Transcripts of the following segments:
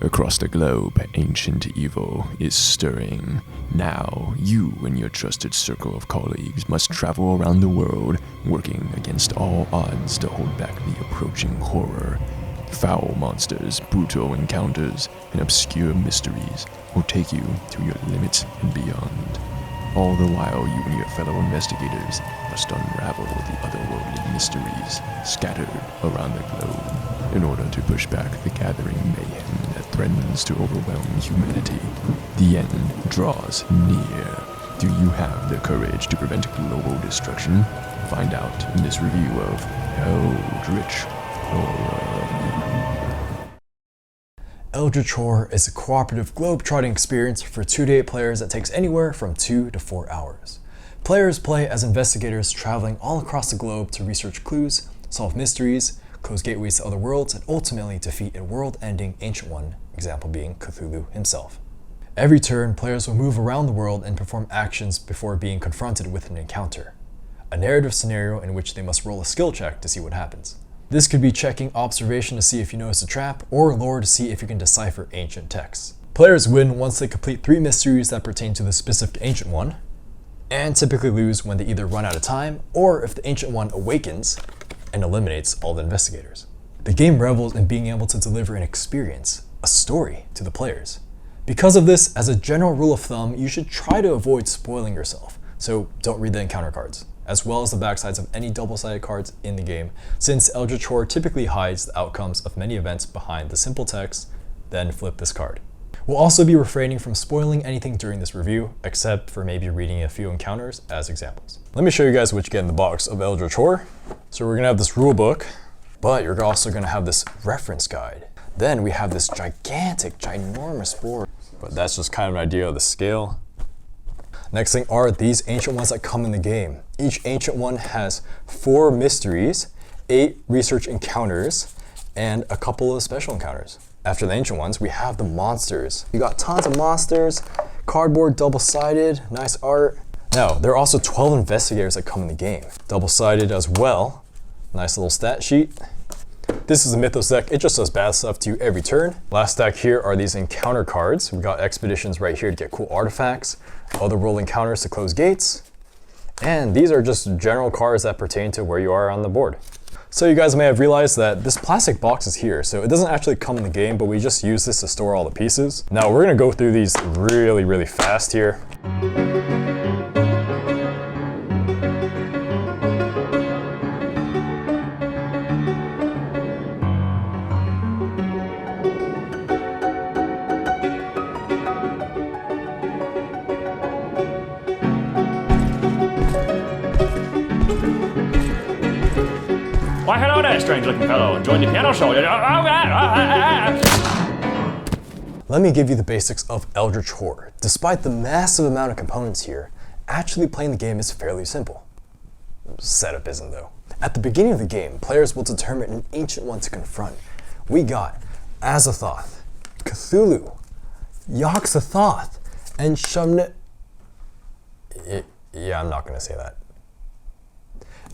Across the globe, ancient evil is stirring. Now, you and your trusted circle of colleagues must travel around the world, working against all odds to hold back the approaching horror. Foul monsters, brutal encounters, and obscure mysteries will take you to your limits and beyond. All the while, you and your fellow investigators must unravel the otherworldly mysteries scattered around the globe in order to push back the gathering mayhem that threatens to overwhelm humanity. The end draws near. Do you have the courage to prevent global destruction? Find out in this review of Eldritch Horror. Eldritch Horror is a cooperative globe-trotting experience for 2 to 8 players that takes anywhere from 2 to 4 hours. Players play as investigators traveling all across the globe to research clues, solve mysteries, close gateways to other worlds, and ultimately defeat a world-ending Ancient One, example being Cthulhu himself. Every turn, players will move around the world and perform actions before being confronted with an encounter, a narrative scenario in which they must roll a skill check to see what happens. This could be checking observation to see if you notice a trap, or lore to see if you can decipher ancient texts. Players win once they complete 3 mysteries that pertain to the specific Ancient One, and typically lose when they either run out of time, or if the Ancient One awakens and eliminates all the investigators. The game revels in being able to deliver an experience, a story, to the players. Because of this, as a general rule of thumb, you should try to avoid spoiling yourself, so don't read the encounter cards, as well as the backsides of any double-sided cards in the game, since Eldritch Horror typically hides the outcomes of many events behind the simple text, then flip this card. We'll also be refraining from spoiling anything during this review, except for maybe reading a few encounters as examples. Let me show you guys what you get in the box of Eldritch Horror. So we're gonna have this rule book, but you're also gonna have this reference guide. Then we have this gigantic, ginormous board, but that's just kind of an idea of the scale. Next thing are these Ancient Ones that come in the game. Each Ancient One has 4 mysteries, 8 research encounters, and a couple of special encounters. After the Ancient Ones, we have the monsters. You got tons of monsters, cardboard, double-sided, nice art. Now, there are also 12 investigators that come in the game, double-sided as well. Nice little stat sheet. This is a Mythos deck. It just does bad stuff to you every turn. Last stack here are these encounter cards. We got expeditions right here to get cool artifacts, otherworld encounters to close gates, and these are just general cards that pertain to where you are on the board. So you guys may have realized that this plastic box is here, so it doesn't actually come in the game, but we just use this to store all the pieces. Now we're gonna go through these really fast here. Why, hello there, strange-looking fellow. Enjoying the piano show. Let me give you the basics of Eldritch Horror. Despite the massive amount of components here, actually playing the game is fairly simple. Setup isn't though. At the beginning of the game, players will determine an Ancient One to confront. We got Azathoth, Cthulhu, Yog-Sothoth, and Shumne... Yeah, I'm not gonna say that.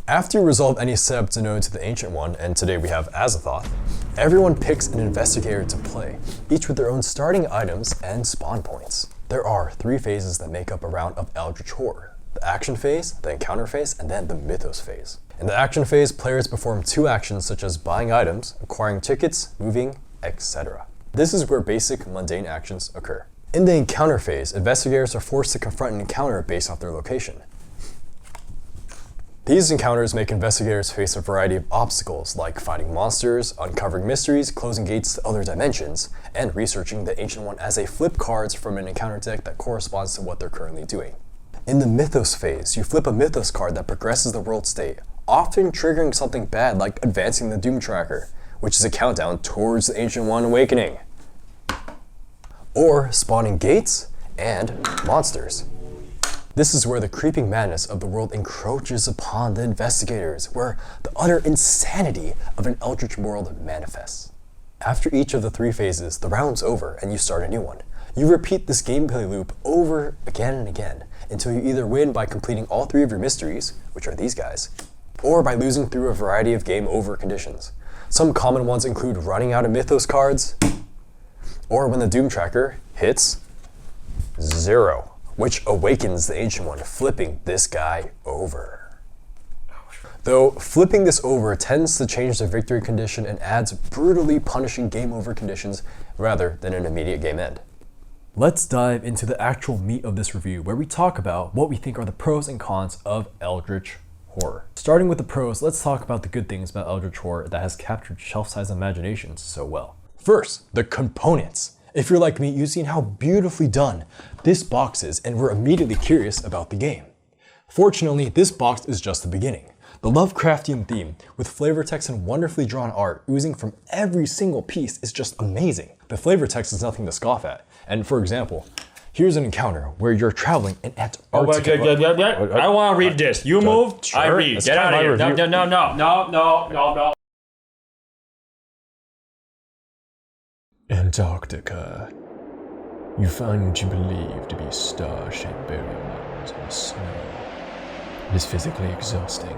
After you resolve any setup denoted to the Ancient One, and today we have Azathoth, everyone picks an investigator to play, each with their own starting items and spawn points. There are 3 phases that make up a round of Eldritch Horror: the action phase, the encounter phase, and then the mythos phase. In the action phase, players perform 2 actions such as buying items, acquiring tickets, moving, etc. This is where basic mundane actions occur. In the encounter phase, investigators are forced to confront an encounter based off their location. These encounters make investigators face a variety of obstacles like fighting monsters, uncovering mysteries, closing gates to other dimensions, and researching the Ancient One as they flip cards from an encounter deck that corresponds to what they're currently doing. In the Mythos phase, you flip a Mythos card that progresses the world state, often triggering something bad like advancing the Doom Tracker, which is a countdown towards the Ancient One awakening, or spawning gates and monsters. This is where the creeping madness of the world encroaches upon the investigators, where the utter insanity of an Eldritch world manifests. After each of the 3 phases, the round's over and you start a new one. You repeat this gameplay loop over again and again until you either win by completing all 3 of your mysteries, which are these guys, or by losing through a variety of game over conditions. Some common ones include running out of Mythos cards, or when the Doom Tracker hits 0, which awakens the Ancient One, flipping this guy over. Though flipping this over tends to change the victory condition and adds brutally punishing game over conditions rather than an immediate game end. Let's dive into the actual meat of this review, where we talk about what we think are the pros and cons of Eldritch Horror. Starting with the pros, let's talk about the good things about Eldritch Horror that has captured Shelfside's imaginations so well. First, the components. If you're like me, you've seen how beautifully done this box is and we're immediately curious about the game. Fortunately, this box is just the beginning. The Lovecraftian theme, with flavor text and wonderfully drawn art oozing from every single piece, is just amazing. The flavor text is nothing to scoff at. And for example, here's an encounter where you're traveling in Antarctica. I want to read this. You move, sure, I read. that's Get out of here. my No. Antarctica. You find what you believe to be star-shaped burial mounds in the snow. It is physically exhausting,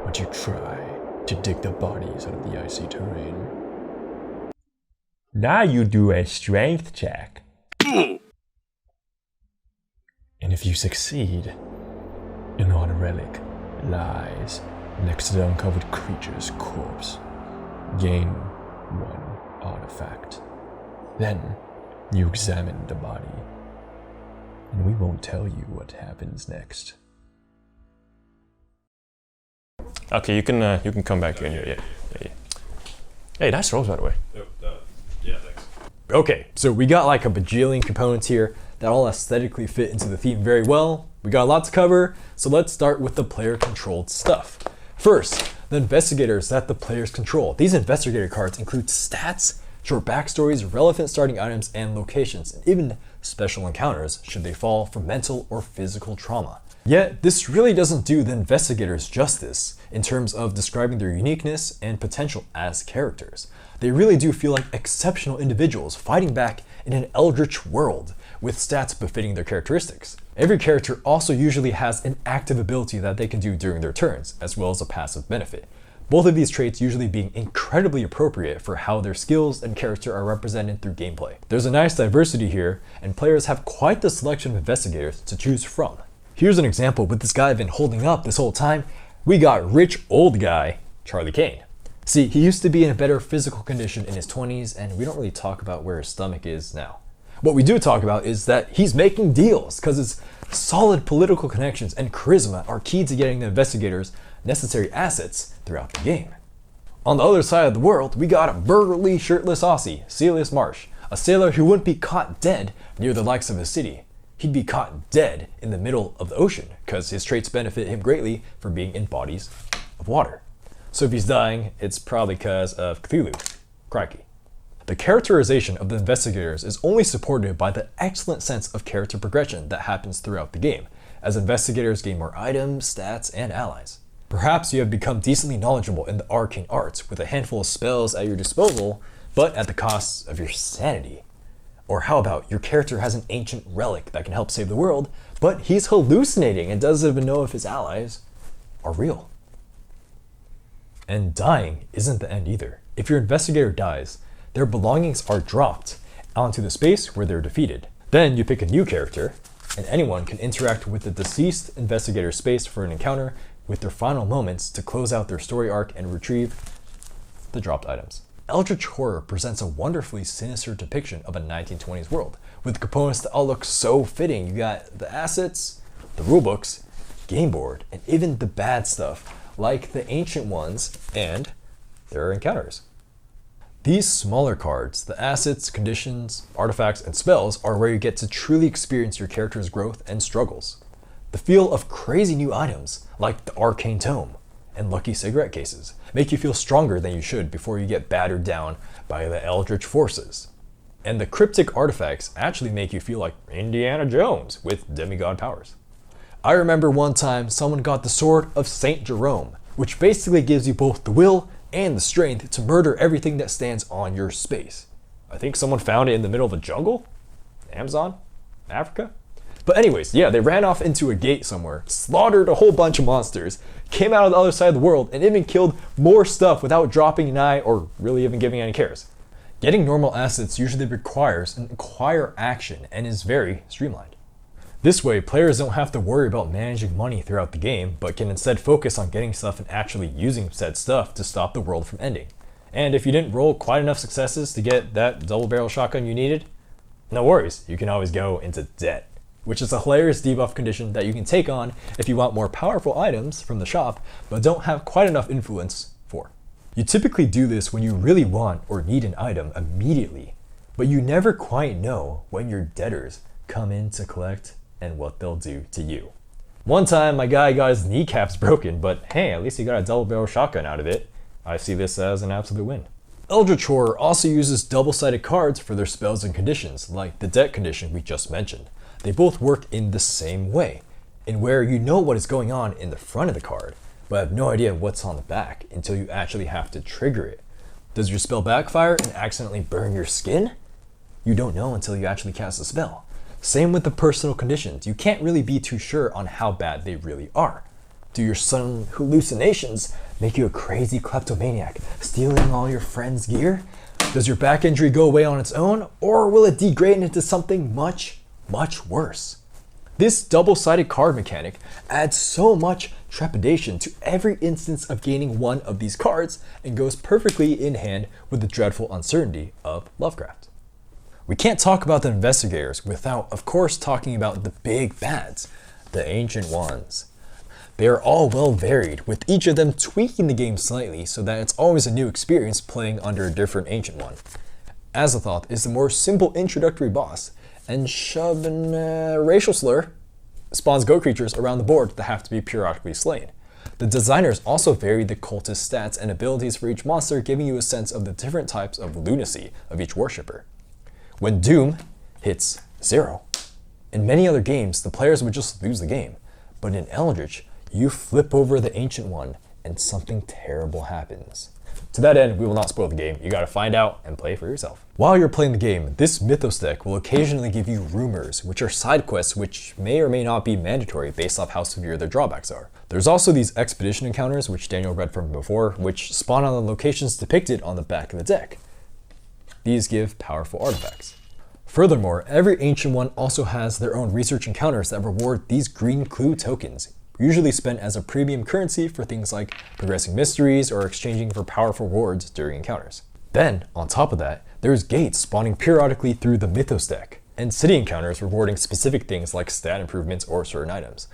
but you try to dig the bodies out of the icy terrain. Now you do a strength check. And if you succeed, an odd relic lies next to the uncovered creature's corpse. Gain 1 artifact. Then you examine the body, and we won't tell you what happens next. Okay, you can come back in here. Yeah. Hey, nice rolls, by the way. Yeah, thanks. Okay, so we got like a bajillion components here that all aesthetically fit into the theme very well. We got a lot to cover, so let's start with the player-controlled stuff. First, the investigators that the players control. These investigator cards include stats, short backstories, relevant starting items and locations, and even special encounters should they fall from mental or physical trauma. Yet, this really doesn't do the investigators justice in terms of describing their uniqueness and potential as characters. They really do feel like exceptional individuals fighting back in an eldritch world with stats befitting their characteristics. Every character also usually has an active ability that they can do during their turns, as well as a passive benefit. Both of these traits usually being incredibly appropriate for how their skills and character are represented through gameplay. There's a nice diversity here, and players have quite the selection of investigators to choose from. Here's an example with this guy I've been holding up this whole time. We got rich old guy, Charlie Kane. See, he used to be in a better physical condition in his 20s, and we don't really talk about where his stomach is now. What we do talk about is that he's making deals, because his solid political connections and charisma are key to getting the investigators necessary assets throughout the game. On the other side of the world, we got a burly, shirtless Aussie, Celius Marsh, a sailor who wouldn't be caught dead near the likes of a city. He'd be caught dead in the middle of the ocean, because his traits benefit him greatly for being in bodies of water. So if he's dying, it's probably because of Cthulhu. Crikey. The characterization of the investigators is only supported by the excellent sense of character progression that happens throughout the game, as investigators gain more items, stats, and allies. Perhaps you have become decently knowledgeable in the arcane arts with a handful of spells at your disposal, but at the cost of your sanity. Or how about your character has an ancient relic that can help save the world, but he's hallucinating and doesn't even know if his allies are real. And dying isn't the end either. If your investigator dies, their belongings are dropped onto the space where they're defeated. Then you pick a new character, and anyone can interact with the deceased investigator's space for an encounter with their final moments to close out their story arc and retrieve the dropped items. Eldritch Horror presents a wonderfully sinister depiction of a 1920s world, with components that all look so fitting. You got the assets, the rulebooks, game board, and even the bad stuff, like the ancient ones and their encounters. These smaller cards, the assets, conditions, artifacts, and spells, are where you get to truly experience your character's growth and struggles. The feel of crazy new items, like the arcane tome and lucky cigarette cases, make you feel stronger than you should before you get battered down by the eldritch forces. And the cryptic artifacts actually make you feel like Indiana Jones with demigod powers. I remember one time someone got the Sword of Saint Jerome, which basically gives you both the will and the strength to murder everything that stands on your space. I think someone found it in the middle of a jungle? Amazon? Africa? But anyways, yeah, they ran off into a gate somewhere, slaughtered a whole bunch of monsters, came out of the other side of the world, and even killed more stuff without dropping an eye or really even giving any cares. Getting normal assets usually requires an acquire action and is very streamlined. This way, players don't have to worry about managing money throughout the game, but can instead focus on getting stuff and actually using said stuff to stop the world from ending. And if you didn't roll quite enough successes to get that double barrel shotgun you needed, no worries, you can always go into debt, which is a hilarious debuff condition that you can take on if you want more powerful items from the shop, but don't have quite enough influence for. You typically do this when you really want or need an item immediately, but you never quite know when your debtors come in to collect and what they'll do to you. One time my guy got his kneecaps broken, but hey, at least he got a double barrel shotgun out of it. I see this as an absolute win. Eldritch Horror also uses double-sided cards for their spells and conditions, like the debt condition we just mentioned. They both work in the same way, in where you know what is going on in the front of the card, but have no idea what's on the back until you actually have to trigger it. Does your spell backfire and accidentally burn your skin? You don't know until you actually cast the spell. Same with the personal conditions. You can't really be too sure on how bad they really are. Do your sudden hallucinations make you a crazy kleptomaniac, stealing all your friends' gear? Does your back injury go away on its own, or will it degrade into something much, much worse? This double-sided card mechanic adds so much trepidation to every instance of gaining one of these cards and goes perfectly in hand with the dreadful uncertainty of Lovecraft. We can't talk about the investigators without, of course, talking about the big bads, the Ancient Ones. They are all well varied, with each of them tweaking the game slightly so that it's always a new experience playing under a different Ancient One. Azathoth is the more simple introductory boss, and racial slur spawns goat creatures around the board that have to be periodically slain. The designers also varied the cultist stats and abilities for each monster, giving you a sense of the different types of lunacy of each worshipper. When Doom hits 0, in many other games the players would just lose the game, but in Eldritch, you flip over the Ancient One and something terrible happens. To that end, we will not spoil the game. You gotta find out and play for yourself. While you're playing the game, this Mythos deck will occasionally give you rumors, which are side quests which may or may not be mandatory based off how severe their drawbacks are. There's also these expedition encounters, which Daniel read from before, which spawn on the locations depicted on the back of the deck. These give powerful artifacts. Furthermore, every Ancient One also has their own research encounters that reward these green clue tokens, usually spent as a premium currency for things like progressing mysteries or exchanging for powerful rewards during encounters. Then, on top of that, there's gates spawning periodically through the Mythos deck, and city encounters rewarding specific things like stat improvements or certain items.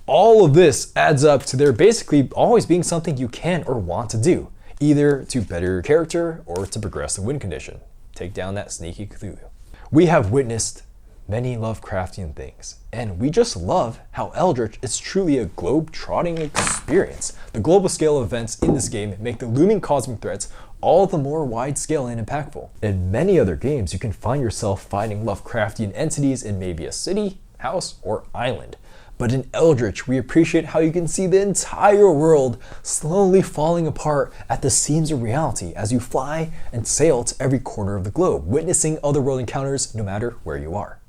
All of this adds up to there basically always being something you can or want to do, either to better your character or to progress the win condition. Take down that sneaky Cthulhu. We have witnessed many Lovecraftian things, and we just love how Eldritch is truly a globe-trotting experience. The global scale of events in this game make the looming cosmic threats all the more wide-scale and impactful. In many other games, you can find yourself fighting Lovecraftian entities in maybe a city, house, or island. But in Eldritch, we appreciate how you can see the entire world slowly falling apart at the seams of reality as you fly and sail to every corner of the globe, witnessing otherworld encounters no matter where you are.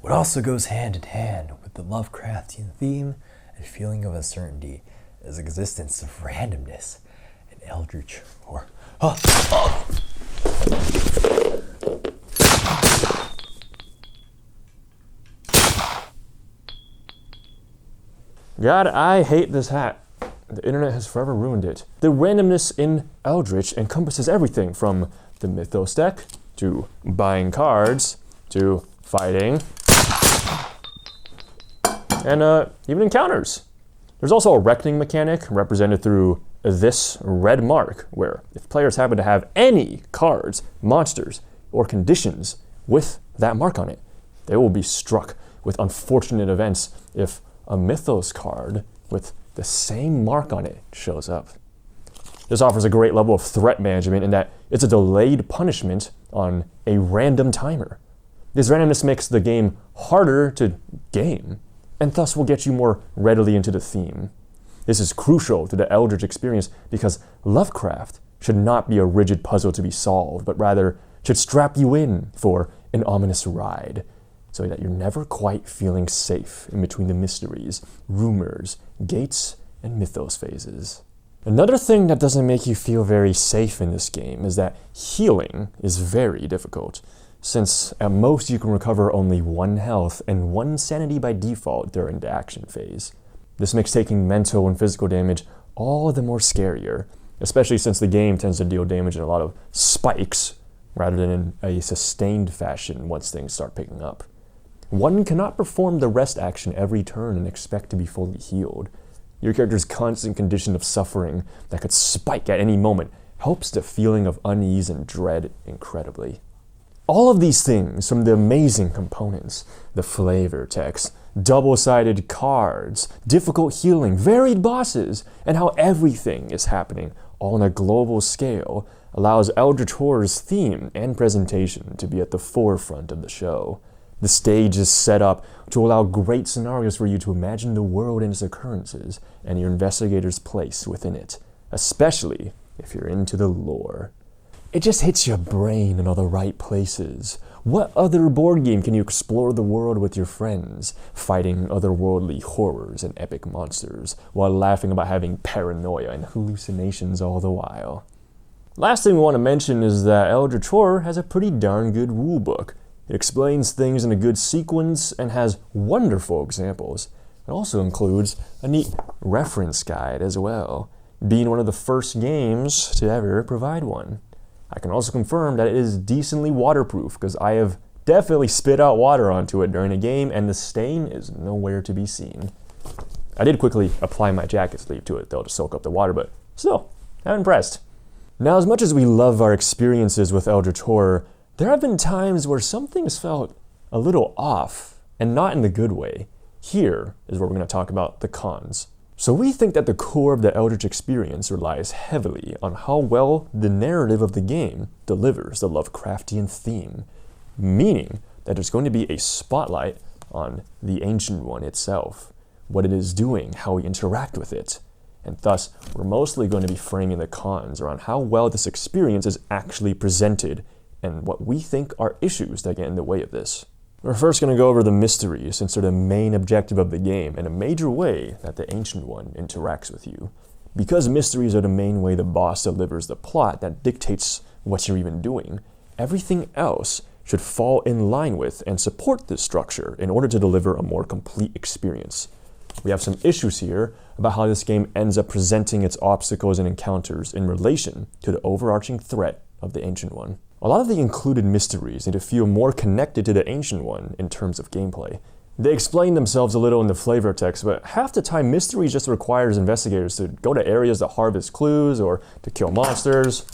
What also goes hand in hand with the Lovecraftian theme and feeling of uncertainty is the existence of randomness in Eldritch Horror. God, I hate this hat. The internet has forever ruined it. The randomness in Eldritch encompasses everything from the Mythos deck, to buying cards, to fighting, and even encounters. There's also a reckoning mechanic represented through this red mark, where if players happen to have any cards, monsters, or conditions with that mark on it, they will be struck with unfortunate events if a Mythos card with the same mark on it shows up. This offers a great level of threat management in that it's a delayed punishment on a random timer. This randomness makes the game harder to game, and thus will get you more readily into the theme. This is crucial to the Eldritch experience because Lovecraft should not be a rigid puzzle to be solved, but rather should strap you in for an ominous ride, so that you're never quite feeling safe in between the mysteries, rumors, gates, and mythos phases. Another thing that doesn't make you feel very safe in this game is that healing is very difficult, since at most you can recover only 1 health and 1 sanity by default during the action phase. This makes taking mental and physical damage all the more scarier, especially since the game tends to deal damage in a lot of spikes rather than in a sustained fashion once things start picking up. One cannot perform the rest action every turn and expect to be fully healed. Your character's constant condition of suffering that could spike at any moment helps the feeling of unease and dread incredibly. All of these things, from the amazing components, the flavor text, double-sided cards, difficult healing, varied bosses, and how everything is happening all on a global scale, allows Eldritch Horror's theme and presentation to be at the forefront of the show. The stage is set up to allow great scenarios for you to imagine the world and its occurrences and your investigator's place within it, especially if you're into the lore. It just hits your brain in all the right places. What other board game can you explore the world with your friends, fighting otherworldly horrors and epic monsters, while laughing about having paranoia and hallucinations all the while? Last thing we want to mention is that Eldritch Horror has a pretty darn good rulebook. It explains things in a good sequence and has wonderful examples. It also includes a neat reference guide as well, being one of the first games to ever provide one. I can also confirm that it is decently waterproof because I have definitely spit out water onto it during a game and the stain is nowhere to be seen. I did quickly apply my jacket sleeve to it though to soak up the water, but still, I'm impressed. Now, as much as we love our experiences with Eldritch Horror, there have been times where some things felt a little off, and not in the good way. Here is where we're going to talk about the cons. So we think that the core of the Eldritch experience relies heavily on how well the narrative of the game delivers the Lovecraftian theme, meaning that there's going to be a spotlight on the Ancient One itself, what it is doing, how we interact with it, and thus we're mostly going to be framing the cons around how well this experience is actually presented and what we think are issues that get in the way of this. We're first going to go over the mysteries, since they're the main objective of the game and a major way that the Ancient One interacts with you. Because mysteries are the main way the boss delivers the plot that dictates what you're even doing, everything else should fall in line with and support this structure in order to deliver a more complete experience. We have some issues here about how this game ends up presenting its obstacles and encounters in relation to the overarching threat of the Ancient One. A lot of the included mysteries need to feel more connected to the Ancient One in terms of gameplay. They explain themselves a little in the flavor text, but half the time mysteries just requires investigators to go to areas to harvest clues or to kill monsters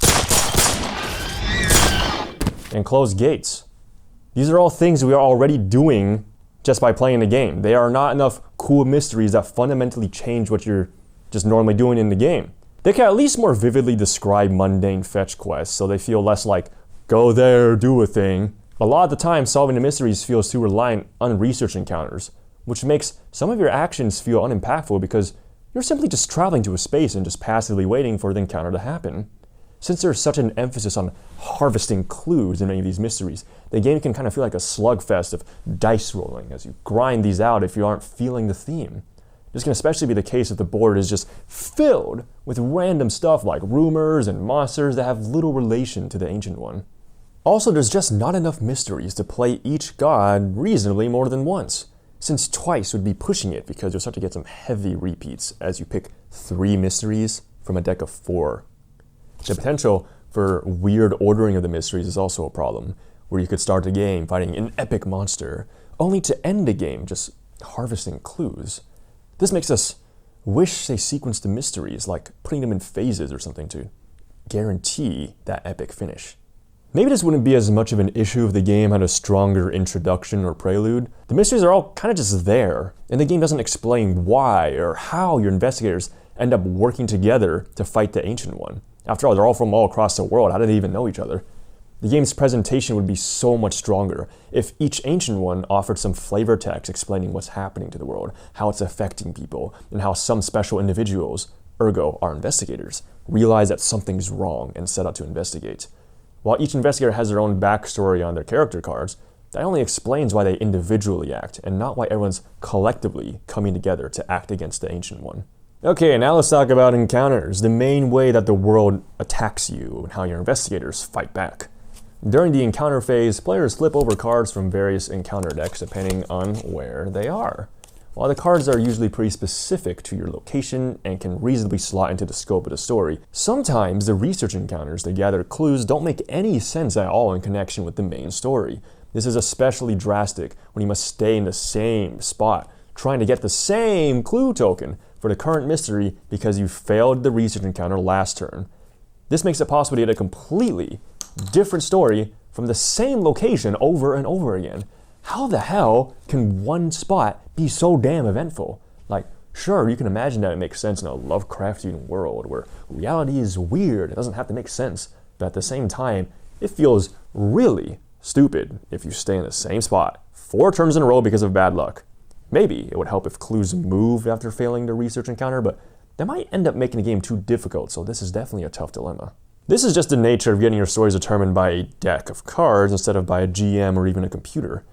and close gates. These are all things we are already doing just by playing the game. They are not enough cool mysteries that fundamentally change what you're just normally doing in the game. They can at least more vividly describe mundane fetch quests so they feel less like go there, do a thing. A lot of the time, solving the mysteries feels too reliant on research encounters, which makes some of your actions feel unimpactful because you're simply just traveling to a space and just passively waiting for the encounter to happen. Since there's such an emphasis on harvesting clues in many of these mysteries, the game can kind of feel like a slugfest of dice rolling as you grind these out if you aren't feeling the theme. This can especially be the case if the board is just filled with random stuff like rumors and monsters that have little relation to the Ancient One. Also, there's just not enough mysteries to play each god reasonably more than once, since twice would be pushing it because you'll start to get some heavy repeats as you pick 3 mysteries from a deck of 4. The potential for weird ordering of the mysteries is also a problem, where you could start the game fighting an epic monster, only to end the game just harvesting clues. This makes us wish they sequenced the mysteries, like putting them in phases or something to guarantee that epic finish. Maybe this wouldn't be as much of an issue if the game had a stronger introduction or prelude. The mysteries are all kind of just there, and the game doesn't explain why or how your investigators end up working together to fight the Ancient One. After all, they're all from all across the world. How do they even know each other? The game's presentation would be so much stronger if each Ancient One offered some flavor text explaining what's happening to the world, how it's affecting people, and how some special individuals, ergo our investigators, realize that something's wrong and set out to investigate. While each investigator has their own backstory on their character cards, that only explains why they individually act and not why everyone's collectively coming together to act against the Ancient One. Okay, now let's talk about encounters, the main way that the world attacks you and how your investigators fight back. During the encounter phase, players flip over cards from various encounter decks depending on where they are. While the cards are usually pretty specific to your location and can reasonably slot into the scope of the story, sometimes the research encounters that gather clues don't make any sense at all in connection with the main story. This is especially drastic when you must stay in the same spot, trying to get the same clue token for the current mystery because you failed the research encounter last turn. This makes it possible to get a completely different story from the same location over and over again. How the hell can one spot be so damn eventful? Like, sure, you can imagine that it makes sense in a Lovecraftian world where reality is weird, it doesn't have to make sense, but at the same time, it feels really stupid if you stay in the same spot 4 turns in a row because of bad luck. Maybe it would help if clues moved after failing the research encounter, but that might end up making the game too difficult, so this is definitely a tough dilemma. This is just the nature of getting your stories determined by a deck of cards instead of by a GM or even a computer.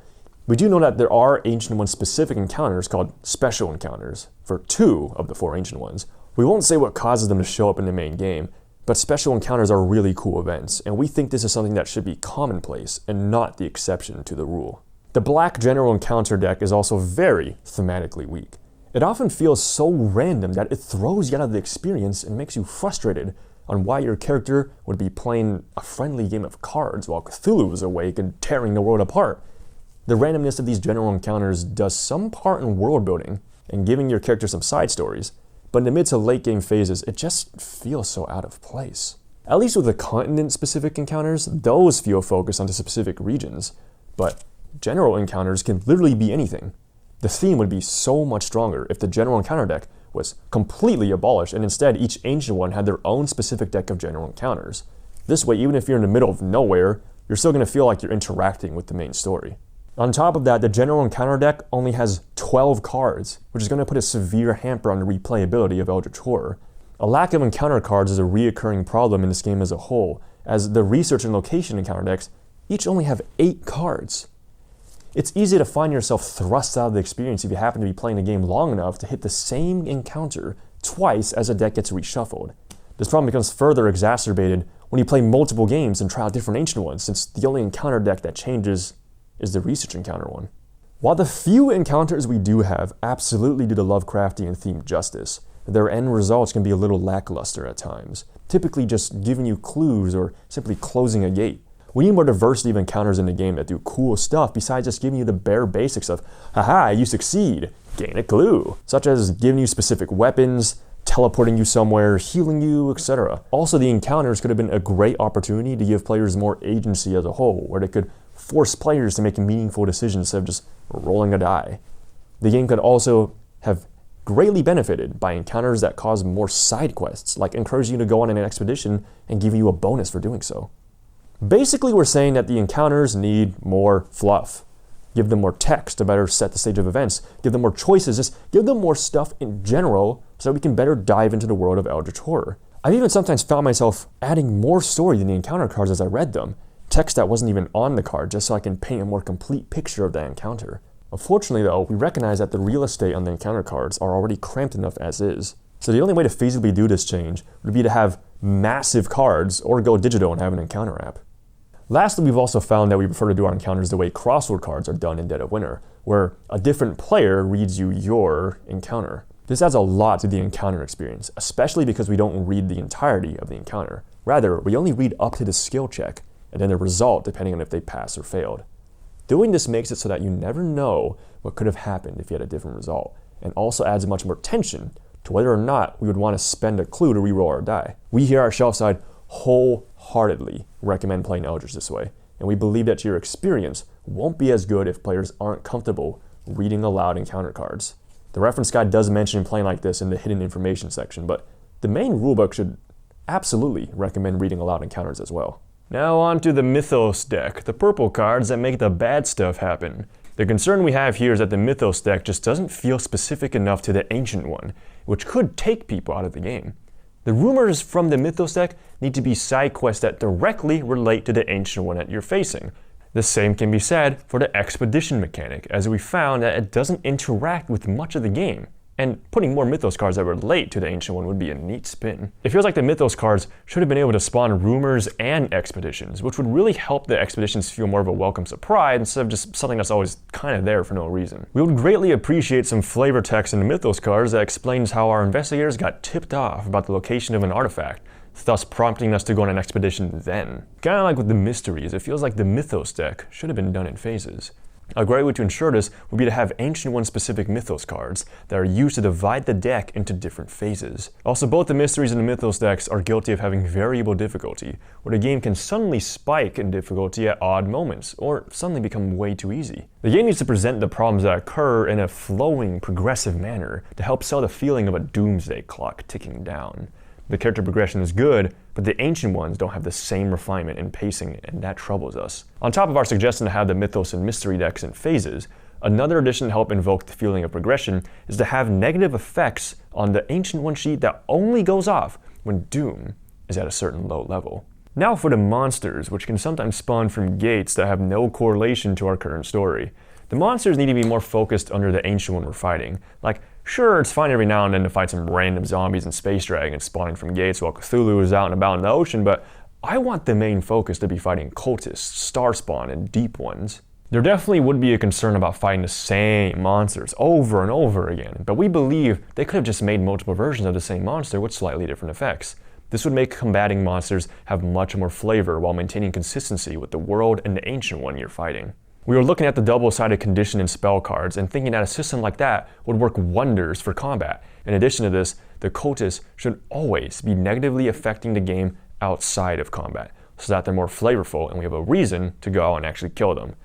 We do know that there are Ancient One specific encounters called special encounters for 2 of the 4 Ancient Ones. We won't say what causes them to show up in the main game, but special encounters are really cool events, and we think this is something that should be commonplace and not the exception to the rule. The Black General Encounter deck is also very thematically weak. It often feels so random that it throws you out of the experience and makes you frustrated on why your character would be playing a friendly game of cards while Cthulhu is awake and tearing the world apart. The randomness of these general encounters does some part in world building and giving your character some side stories, but in the mid to late game phases, it just feels so out of place. At least with the continent-specific encounters, those feel focused onto specific regions, but general encounters can literally be anything. The theme would be so much stronger if the general encounter deck was completely abolished and instead each ancient one had their own specific deck of general encounters. This way, even if you're in the middle of nowhere, you're still going to feel like you're interacting with the main story. On top of that, the general encounter deck only has 12 cards, which is going to put a severe hamper on the replayability of Eldritch Horror. A lack of encounter cards is a reoccurring problem in this game as a whole, as the research and location encounter decks each only have 8 cards. It's easy to find yourself thrust out of the experience if you happen to be playing the game long enough to hit the same encounter twice as a deck gets reshuffled. This problem becomes further exacerbated when you play multiple games and try out different ancient ones, since the only encounter deck that changes is the research encounter one. While the few encounters we do have absolutely do the Lovecraftian theme justice, their end results can be a little lackluster at times, typically just giving you clues or simply closing a gate. We need more diversity of encounters in the game that do cool stuff besides just giving you the bare basics of, haha, you succeed, gain a clue, such as giving you specific weapons, teleporting you somewhere, healing you, etc. Also, the encounters could have been a great opportunity to give players more agency as a whole, where they could force players to make meaningful decisions instead of just rolling a die. The game could also have greatly benefited by encounters that cause more side quests, like encouraging you to go on an expedition and giving you a bonus for doing so. Basically, we're saying that the encounters need more fluff. Give them more text to better set the stage of events. Give them more choices. Just give them more stuff in general so we can better dive into the world of Eldritch Horror. I've even sometimes found myself adding more story than the encounter cards as I read them. Text that wasn't even on the card just so I can paint a more complete picture of that encounter. Unfortunately though, we recognize that the real estate on the encounter cards are already cramped enough as is. So the only way to feasibly do this change would be to have massive cards or go digital and have an encounter app. Lastly, we've also found that we prefer to do our encounters the way crossword cards are done in Dead of Winter, where a different player reads you your encounter. This adds a lot to the encounter experience, especially because we don't read the entirety of the encounter. Rather, we only read up to the skill check, and then the result depending on if they passed or failed. Doing this makes it so that you never know what could have happened if you had a different result, and also adds much more tension to whether or not we would want to spend a clue to reroll our die. We here at Shelfside wholeheartedly recommend playing Eldritch this way, and we believe that your experience won't be as good if players aren't comfortable reading aloud encounter cards. The reference guide does mention playing like this in the hidden information section, but the main rulebook should absolutely recommend reading aloud encounters as well. Now on to the Mythos deck, the purple cards that make the bad stuff happen. The concern we have here is that the Mythos deck just doesn't feel specific enough to the Ancient One, which could take people out of the game. The rumors from the Mythos deck need to be side quests that directly relate to the Ancient One that you're facing. The same can be said for the Expedition mechanic, as we found that it doesn't interact with much of the game. and putting more Mythos cards that relate to the Ancient One would be a neat spin. It feels like the Mythos cards should have been able to spawn rumors and expeditions, which would really help the expeditions feel more of a welcome surprise instead of just something that's always kind of there for no reason. We would greatly appreciate some flavor text in the Mythos cards that explains how our investigators got tipped off about the location of an artifact, thus prompting us to go on an expedition then. Kinda like with the mysteries, it feels like the Mythos deck should have been done in phases. A great way to ensure this would be to have Ancient One specific Mythos cards that are used to divide the deck into different phases. Also, both the Mysteries and the Mythos decks are guilty of having variable difficulty, where the game can suddenly spike in difficulty at odd moments, or suddenly become way too easy. The game needs to present the problems that occur in a flowing, progressive manner to help sell the feeling of a doomsday clock ticking down. The character progression is good, but the Ancient Ones don't have the same refinement and pacing, and that troubles us. On top of our suggestion to have the Mythos and Mystery decks in phases, another addition to help invoke the feeling of progression is to have negative effects on the Ancient One sheet that only goes off when Doom is at a certain low level. Now for the monsters, which can sometimes spawn from gates that have no correlation to our current story. The monsters need to be more focused under the Ancient One we're fighting. Like, sure, it's fine every now and then to fight some random zombies and space dragons spawning from gates while Cthulhu is out and about in the ocean, but I want the main focus to be fighting cultists, starspawn, and deep ones. There definitely would be a concern about fighting the same monsters over and over again, but we believe they could have just made multiple versions of the same monster with slightly different effects. This would make combating monsters have much more flavor while maintaining consistency with the world and the Ancient One you're fighting. We were looking at the double-sided condition and spell cards and thinking that a system like that would work wonders for combat. In addition to this, the cultists should always be negatively affecting the game outside of combat, so that they're more flavorful and we have a reason to go out and actually kill them.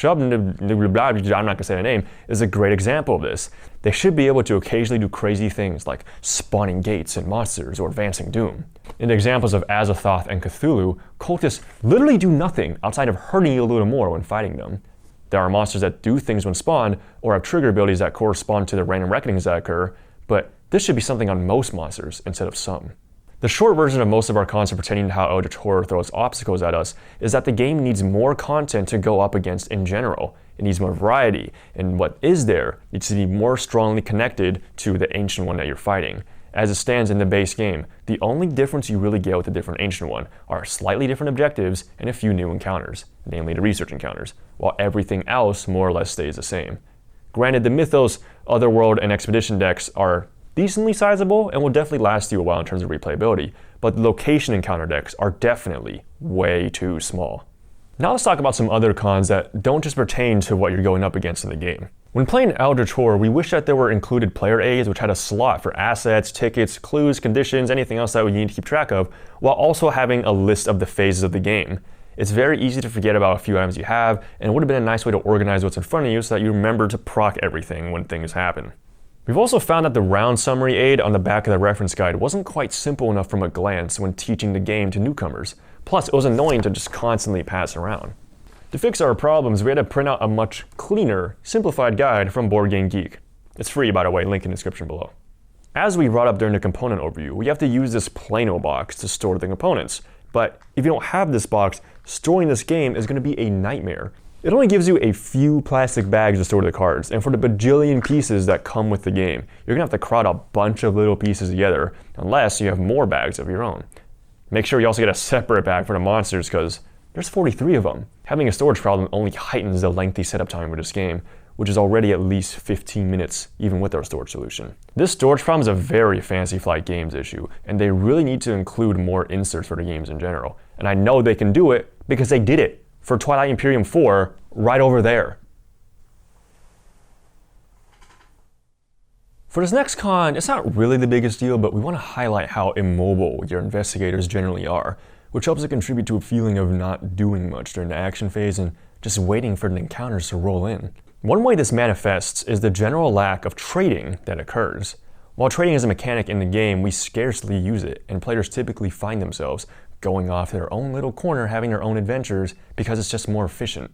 I'm not going to say the name, is a great example of this. They should be able to occasionally do crazy things like spawning gates and monsters or advancing doom. In the examples of Azathoth and Cthulhu, cultists literally do nothing outside of hurting you a little more when fighting them. There are monsters that do things when spawned or have trigger abilities that correspond to the random reckonings that occur, but this should be something on most monsters instead of some. The short version of most of our concept pertaining to how Eldritch Horror throws obstacles at us is that the game needs more content to go up against in general. It needs more variety, and what is there needs to be more strongly connected to the Ancient One that you're fighting. As it stands in the base game, the only difference you really get with the different Ancient One are slightly different objectives and a few new encounters, namely the research encounters, while everything else more or less stays the same. Granted, the Mythos, Otherworld, and Expedition decks are decently sizable and will definitely last you a while in terms of replayability, but the location encounter decks are definitely way too small. Now let's talk about some other cons that don't just pertain to what you're going up against in the game. When playing Eldritch Horror, we wish that there were included player aids which had a slot for assets, tickets, clues, conditions, anything else that we need to keep track of, while also having a list of the phases of the game. It's very easy to forget about a few items you have, and it would have been a nice way to organize what's in front of you so that you remember to proc everything when things happen. We've also found that the round summary aid on the back of the reference guide wasn't quite simple enough from a glance when teaching the game to newcomers. Plus, it was annoying to just constantly pass around. To fix our problems, we had to print out a much cleaner, simplified guide from Board Game Geek. It's free, by the way, link in the description below. As we brought up during the component overview, we have to use this Plano box to store the components. But if you don't have this box, storing this game is going to be a nightmare. It only gives you a few plastic bags to store the cards, and for the bajillion pieces that come with the game, you're going to have to crowd a bunch of little pieces together, unless you have more bags of your own. Make sure you also get a separate bag for the monsters, because there's 43 of them. Having a storage problem only heightens the lengthy setup time for this game, which is already at least 15 minutes, even with our storage solution. This storage problem is a very Fantasy Flight Games issue, and they really need to include more inserts for the games in general. And I know they can do it, because they did it for Twilight Imperium 4, right over there. For this next con, it's not really the biggest deal, but we want to highlight how immobile your investigators generally are, which helps to contribute to a feeling of not doing much during the action phase and just waiting for the encounters to roll in. One way this manifests is the general lack of trading that occurs. While trading is a mechanic in the game, we scarcely use it, and players typically find themselves going off their own little corner having their own adventures because it's just more efficient.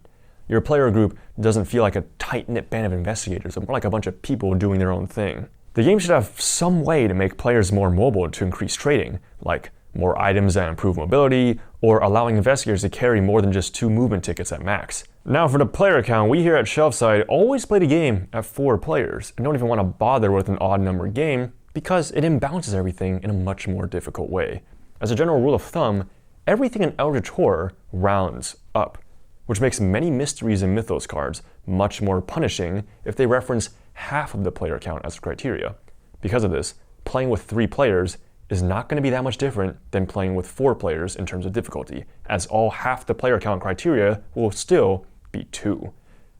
Your player group doesn't feel like a tight-knit band of investigators, but more like a bunch of people doing their own thing. The game should have some way to make players more mobile to increase trading, like more items that improve mobility, or allowing investigators to carry more than just 2 movement tickets at max. Now for the player count, we here at Shelfside always play the game at 4 players and don't even want to bother with an odd number game because it imbalances everything in a much more difficult way. As a general rule of thumb, everything in Eldritch Horror rounds up, which makes many mysteries and mythos cards much more punishing if they reference half of the player count as criteria. Because of this, playing with 3 players is not going to be that much different than playing with 4 players in terms of difficulty, as all half the player count criteria will still be 2.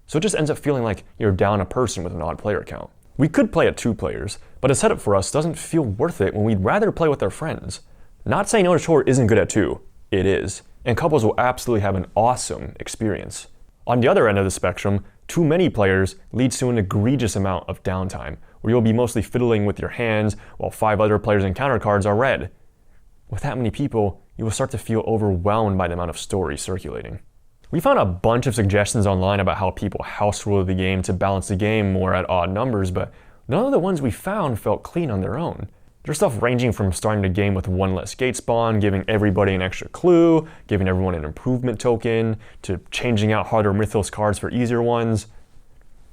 So it just ends up feeling like you're down a person with an odd player count. We could play at 2 players, but a setup for us doesn't feel worth it when we'd rather play with our friends. Not saying Eldritch Horror isn't good at 2, it is, and couples will absolutely have an awesome experience. On the other end of the spectrum, too many players leads to an egregious amount of downtime, where you'll be mostly fiddling with your hands while 5 other players' encounter cards are read. With that many people, you will start to feel overwhelmed by the amount of story circulating. We found a bunch of suggestions online about how people house rule the game to balance the game more at odd numbers, but none of the ones we found felt clean on their own. There's stuff ranging from starting the game with 1 less gate spawn, giving everybody an extra clue, giving everyone an improvement token, to changing out harder mythos cards for easier ones.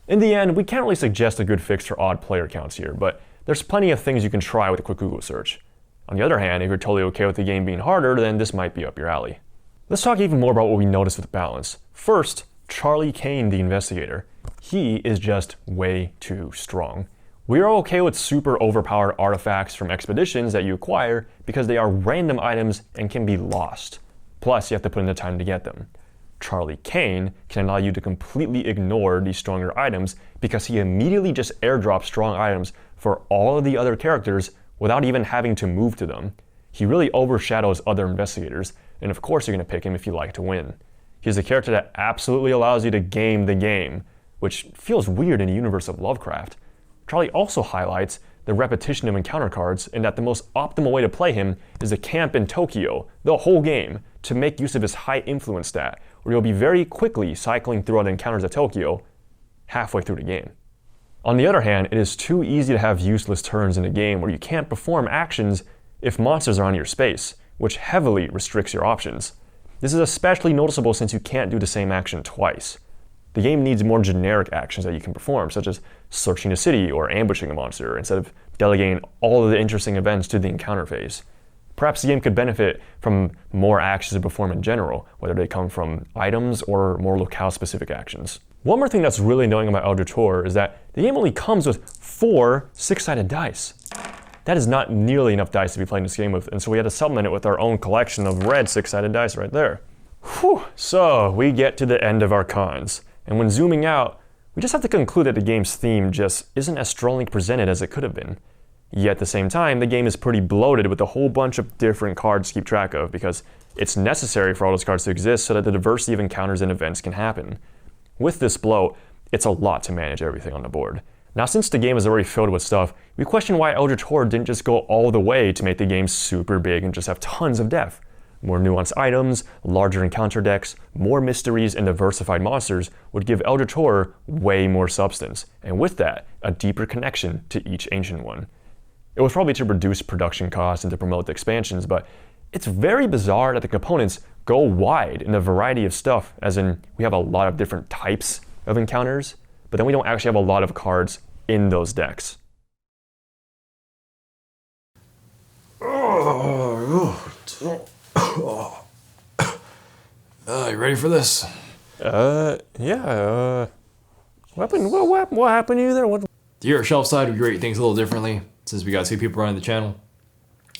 In the end, we can't really suggest a good fix for odd player counts here, but there's plenty of things you can try with a quick Google search. On the other hand, if you're totally okay with the game being harder, then this might be up your alley. Let's talk even more about what we noticed with balance. First, Charlie Kane, the investigator. He is just way too strong. We are okay with super overpowered artifacts from expeditions that you acquire because they are random items and can be lost. Plus, you have to put in the time to get them. Charlie Kane can allow you to completely ignore these stronger items because he immediately just airdrops strong items for all of the other characters without even having to move to them. He really overshadows other investigators, and of course you're going to pick him if you like to win. He's a character that absolutely allows you to game the game, which feels weird in the universe of Lovecraft. Charlie also highlights the repetition of encounter cards and that the most optimal way to play him is to camp in Tokyo the whole game to make use of his high influence stat, where you'll be very quickly cycling throughout encounters at Tokyo halfway through the game. On the other hand, it is too easy to have useless turns in a game where you can't perform actions if monsters are on your space, which heavily restricts your options. This is especially noticeable since you can't do the same action twice. The game needs more generic actions that you can perform, such as searching a city or ambushing a monster, instead of delegating all of the interesting events to the encounter phase. Perhaps the game could benefit from more actions to perform in general, whether they come from items or more locale-specific actions. One more thing that's really annoying about Eldritch Horror is that the game only comes with 4 6-sided dice. That is not nearly enough dice to be playing this game with, and so we had to supplement it with our own collection of red 6-sided dice right there. Whew. So we get to the end of our cons, and when zooming out, we just have to conclude that the game's theme just isn't as strongly presented as it could have been. Yet at the same time, the game is pretty bloated with a whole bunch of different cards to keep track of because it's necessary for all those cards to exist so that the diversity of encounters and events can happen. With this bloat, it's a lot to manage everything on the board. Now, since the game is already filled with stuff, we question why Eldritch Horror didn't just go all the way to make the game super big and just have tons of depth. More nuanced items, larger encounter decks, more mysteries, and diversified monsters would give Eldritch Horror way more substance, and with that, a deeper connection to each ancient one. It was probably to reduce production costs and to promote the expansions, but it's very bizarre that the components go wide in a variety of stuff, as in we have a lot of different types of encounters, but then we don't actually have a lot of cards in those decks. You ready for this? Yeah. What happened to you there? Here at Shelfside, we rate things a little differently since we got 2 people running the channel.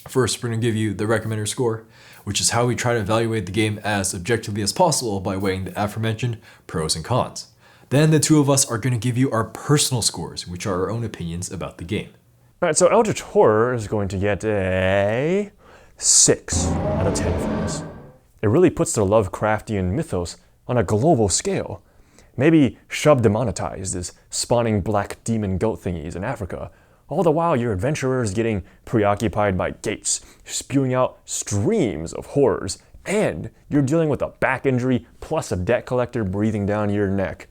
First, we're going to give you the recommender score, which is how we try to evaluate the game as objectively as possible by weighing the aforementioned pros and cons. Then the 2 of us are going to give you our personal scores, which are our own opinions about the game. Alright, so Eldritch Horror is going to get a 6 out of 10 for us. It really puts the Lovecraftian mythos on a global scale. Maybe Shub-demonetized is spawning black demon goat thingies in Africa, all the while your adventurers getting preoccupied by gates, spewing out streams of horrors, and you're dealing with a back injury plus a debt collector breathing down your neck.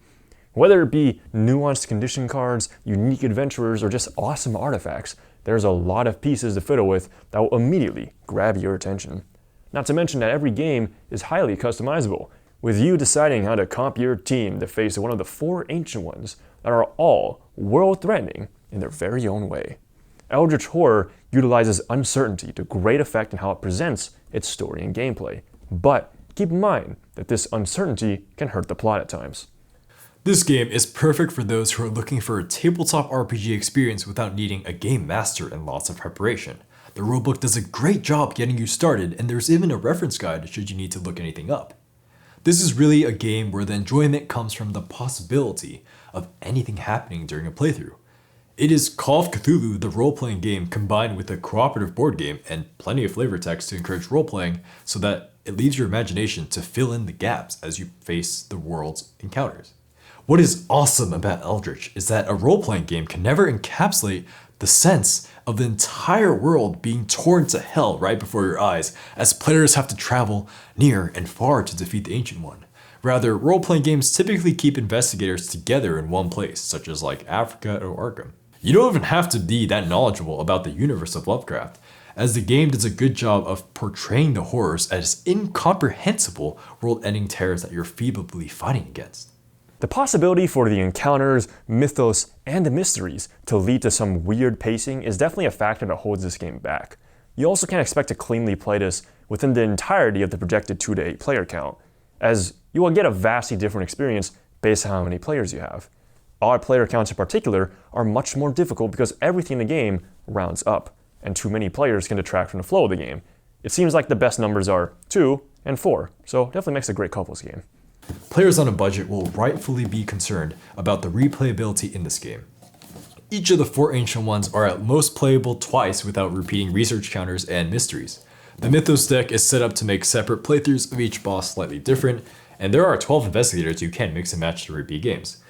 Whether it be nuanced condition cards, unique adventurers, or just awesome artifacts, there's a lot of pieces to fiddle with that will immediately grab your attention. Not to mention that every game is highly customizable, with you deciding how to comp your team to face one of the 4 ancient ones that are all world-threatening in their very own way. Eldritch Horror utilizes uncertainty to great effect in how it presents its story and gameplay, but keep in mind that this uncertainty can hurt the plot at times. This game is perfect for those who are looking for a tabletop RPG experience without needing a game master and lots of preparation. The rulebook does a great job getting you started, and there's even a reference guide should you need to look anything up. This is really a game where the enjoyment comes from the possibility of anything happening during a playthrough. It is Call of Cthulhu, the role-playing game, combined with a cooperative board game and plenty of flavor text to encourage role-playing so that it leaves your imagination to fill in the gaps as you face the world's encounters. What is awesome about Eldritch is that a role-playing game can never encapsulate the sense of the entire world being torn to hell right before your eyes as players have to travel near and far to defeat the Ancient One. Rather, role-playing games typically keep investigators together in one place, such as like Africa or Arkham. You don't even have to be that knowledgeable about the universe of Lovecraft, as the game does a good job of portraying the horrors as incomprehensible world-ending terrors that you're feebly fighting against. The possibility for the encounters, mythos, and the mysteries to lead to some weird pacing is definitely a factor that holds this game back. You also can't expect to cleanly play this within the entirety of the projected 2 to 8 player count, as you will get a vastly different experience based on how many players you have. Odd player counts in particular are much more difficult because everything in the game rounds up, and too many players can detract from the flow of the game. It seems like the best numbers are 2 and 4, so definitely makes a great couples game. Players on a budget will rightfully be concerned about the replayability in this game. Each of the 4 ancient ones are at most playable twice without repeating research counters and mysteries. The Mythos deck is set up to make separate playthroughs of each boss slightly different, and there are 12 investigators you can mix and match to repeat games.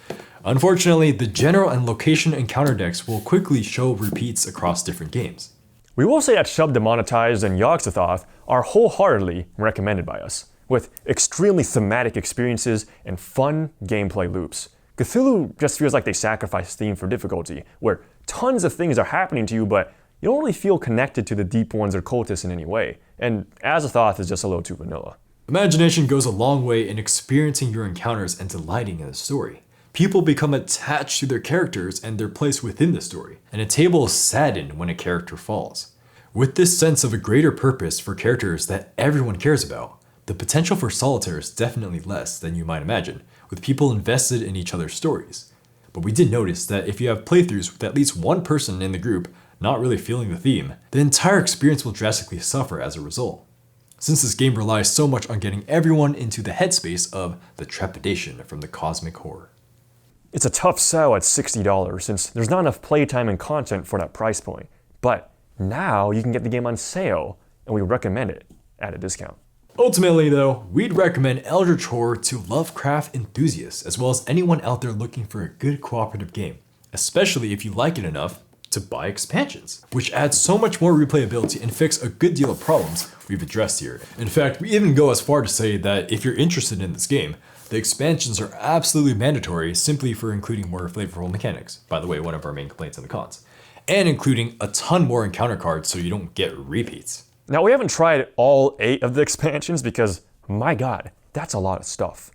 Unfortunately, the general and location encounter decks will quickly show repeats across different games. We will say that Shub Demonetized and Yogg-Sothoth are wholeheartedly recommended by us, with extremely thematic experiences and fun gameplay loops. Cthulhu just feels like they sacrifice theme for difficulty, where tons of things are happening to you, but you don't really feel connected to the deep ones or cultists in any way, and Azathoth is just a little too vanilla. Imagination goes a long way in experiencing your encounters and delighting in the story. People become attached to their characters and their place within the story, and a table is saddened when a character falls. With this sense of a greater purpose for characters that everyone cares about, the potential for solitaire is definitely less than you might imagine, with people invested in each other's stories. But we did notice that if you have playthroughs with at least one person in the group not really feeling the theme, the entire experience will drastically suffer as a result. Since this game relies so much on getting everyone into the headspace of the trepidation from the cosmic horror. It's a tough sell at $60 since there's not enough playtime and content for that price point, but now you can get the game on sale, and we recommend it at a discount. Ultimately though, we'd recommend Eldritch Horror to Lovecraft enthusiasts as well as anyone out there looking for a good cooperative game, especially if you like it enough to buy expansions, which adds so much more replayability and fix a good deal of problems we've addressed here. In fact, we even go as far to say that if you're interested in this game, the expansions are absolutely mandatory simply for including more flavorful mechanics, by the way, one of our main complaints in the cons, and including a ton more encounter cards so you don't get repeats. Now, we haven't tried all 8 of the expansions because, my god, that's a lot of stuff.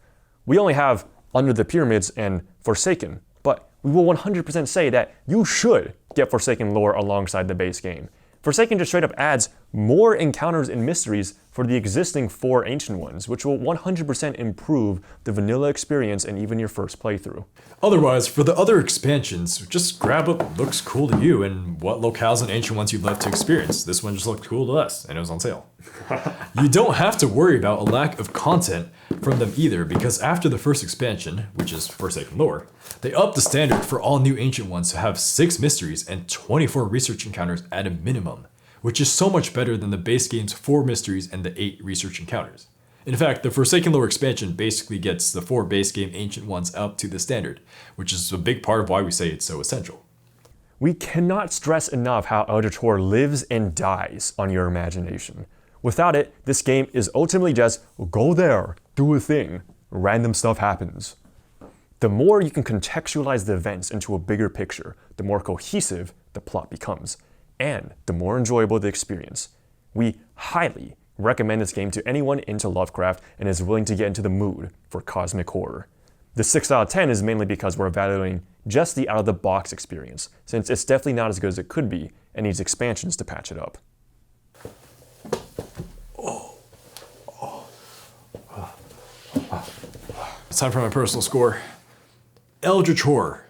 We only have Under the Pyramids and Forsaken, but we will 100% say that you should get Forsaken lore alongside the base game. Forsaken just straight up adds more encounters and mysteries for the existing 4 ancient ones, which will 100% improve the vanilla experience and even your first playthrough. Otherwise, for the other expansions, just grab what looks cool to you and what locales and ancient ones you'd love to experience. This one just looked cool to us, and it was on sale. You don't have to worry about a lack of content from them either, because after the first expansion, which is Forsaken Lore, they upped the standard for all new ancient ones to have 6 mysteries and 24 research encounters at a minimum, which is so much better than the base game's 4 mysteries and the 8 research encounters. In fact, the Forsaken Lore expansion basically gets the 4 base game ancient ones up to the standard, which is a big part of why we say it's so essential. We cannot stress enough how Eldritch Horror lives and dies on your imagination. Without it, this game is ultimately just go there, do a thing, random stuff happens. The more you can contextualize the events into a bigger picture, the more cohesive the plot becomes, and the more enjoyable the experience. We highly recommend this game to anyone into Lovecraft and is willing to get into the mood for cosmic horror. The 6 out of 10 is mainly because we're evaluating just the out-of-the-box experience, since it's definitely not as good as it could be and needs expansions to patch it up. It's time for my personal score. Eldritch Horror.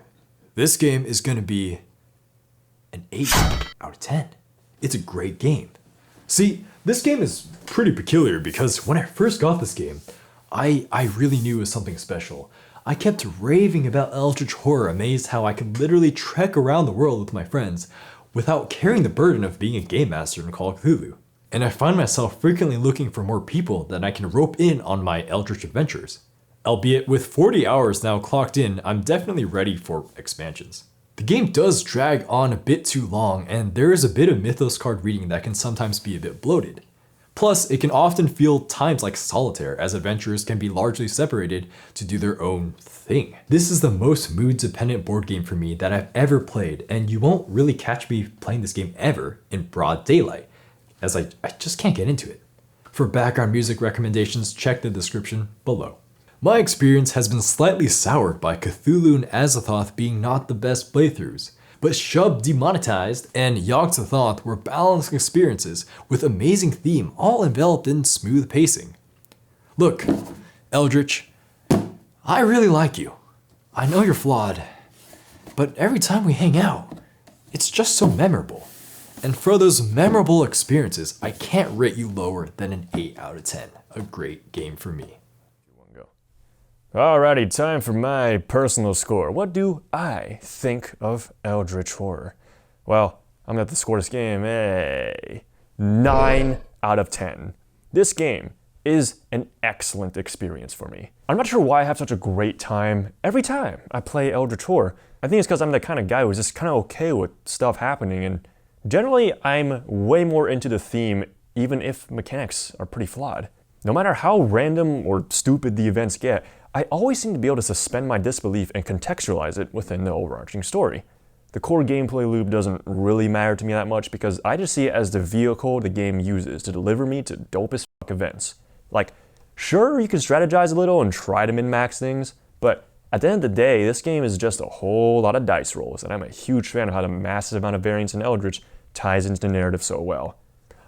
This game is going to be an 8 out of 10. It's a great game. See, this game is pretty peculiar because when I first got this game, I really knew it was something special. I kept raving about Eldritch Horror, amazed how I could literally trek around the world with my friends without carrying the burden of being a game master in Call of Cthulhu. And I find myself frequently looking for more people that I can rope in on my Eldritch adventures. Albeit with 40 hours now clocked in, I'm definitely ready for expansions. The game does drag on a bit too long, and there is a bit of Mythos card reading that can sometimes be a bit bloated. Plus, it can often feel times like solitaire, as adventurers can be largely separated to do their own thing. This is the most mood-dependent board game for me that I've ever played, and you won't really catch me playing this game ever in broad daylight, as I just can't get into it. For background music recommendations, check the description below. My experience has been slightly soured by Cthulhu and Azathoth being not the best playthroughs, but Shub Demonetized and Yogg-Sothoth were balanced experiences with amazing theme all enveloped in smooth pacing. Look, Eldritch, I really like you. I know you're flawed, but every time we hang out, it's just so memorable. And for those memorable experiences, I can't rate you lower than an 8 out of 10. A great game for me. Alrighty, time for my personal score. What do I think of Eldritch Horror? Well, I'm gonna have to score this game a 9 out of 10. This game is an excellent experience for me. I'm not sure why I have such a great time every time I play Eldritch Horror. I think it's because I'm the kind of guy who's just kind of okay with stuff happening, and generally I'm way more into the theme even if mechanics are pretty flawed. No matter how random or stupid the events get, I always seem to be able to suspend my disbelief and contextualize it within the overarching story. The core gameplay loop doesn't really matter to me that much because I just see it as the vehicle the game uses to deliver me to dope as fuck events. Like, sure, you can strategize a little and try to min-max things, but at the end of the day, this game is just a whole lot of dice rolls, and I'm a huge fan of how the massive amount of variance in Eldritch ties into the narrative so well.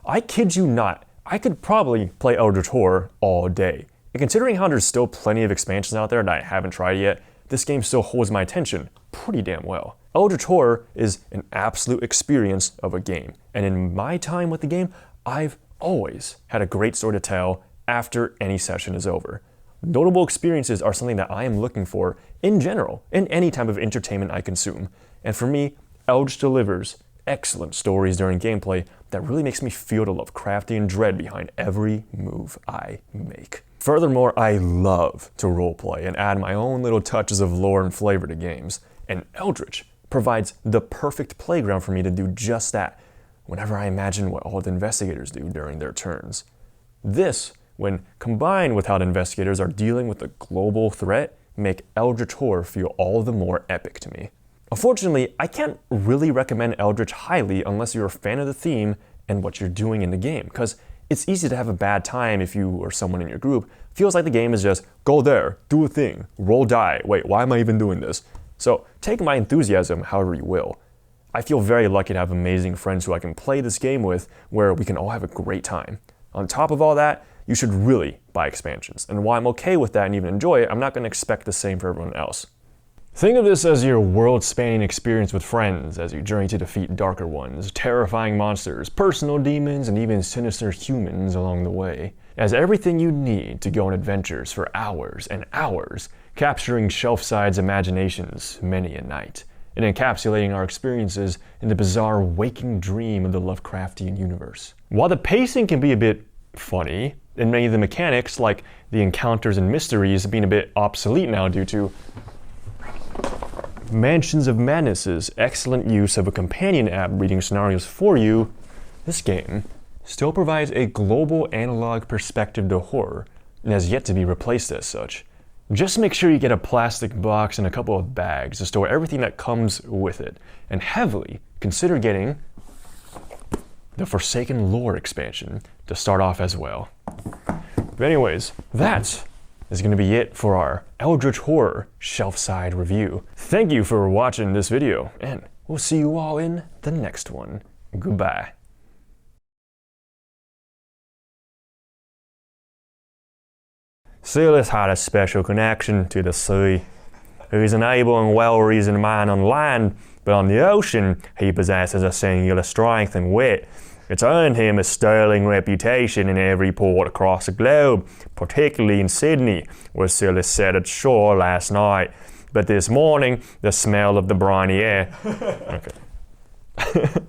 I kid you not, I could probably play Eldritch Horror all day. And considering how there's still plenty of expansions out there that I haven't tried yet, this game still holds my attention pretty damn well. Eldritch Horror is an absolute experience of a game, and in my time with the game, I've always had a great story to tell after any session is over. Notable experiences are something that I am looking for in general, in any type of entertainment I consume, and for me, Eldritch delivers excellent stories during gameplay that really makes me feel the Lovecraftian dread behind every move I make. Furthermore, I love to roleplay and add my own little touches of lore and flavor to games, and Eldritch provides the perfect playground for me to do just that whenever I imagine what all the investigators do during their turns. This, when combined with how the investigators are dealing with a global threat, make Eldritch Horror feel all the more epic to me. Unfortunately, I can't really recommend Eldritch highly unless you're a fan of the theme and what you're doing in the game, because it's easy to have a bad time if you or someone in your group feels like the game is just, go there, do a thing, roll die, wait, why am I even doing this? So take my enthusiasm however you will. I feel very lucky to have amazing friends who I can play this game with where we can all have a great time. On top of all that, you should really buy expansions. And while I'm okay with that and even enjoy it, I'm not going to expect the same for everyone else. Think of this as your world-spanning experience with friends as you journey to defeat darker ones, terrifying monsters, personal demons, and even sinister humans along the way. As everything you need to go on adventures for hours and hours, capturing Shelfside's imaginations many a night, and encapsulating our experiences in the bizarre waking dream of the Lovecraftian universe. While the pacing can be a bit funny, and many of the mechanics, like the encounters and mysteries, being a bit obsolete now due to Mansions of Madness's excellent use of a companion app reading scenarios for you, this game still provides a global analog perspective to horror and has yet to be replaced as such. Just make sure you get a plastic box and a couple of bags to store everything that comes with it, and heavily consider getting the Forsaken Lore expansion to start off as well. But anyways, that is going to be it for our Eldritch Horror Shelfside review. Thank you for watching this video, and we'll see you all in the next one. Goodbye. Silas had a special connection to the sea. He is an able and well-reasoned man on land, but on the ocean he possesses a singular strength and wit. It's earned him a sterling reputation in every port across the globe, particularly in Sydney, where Silas set at shore last night. But this morning, the smell of the briny air... Okay.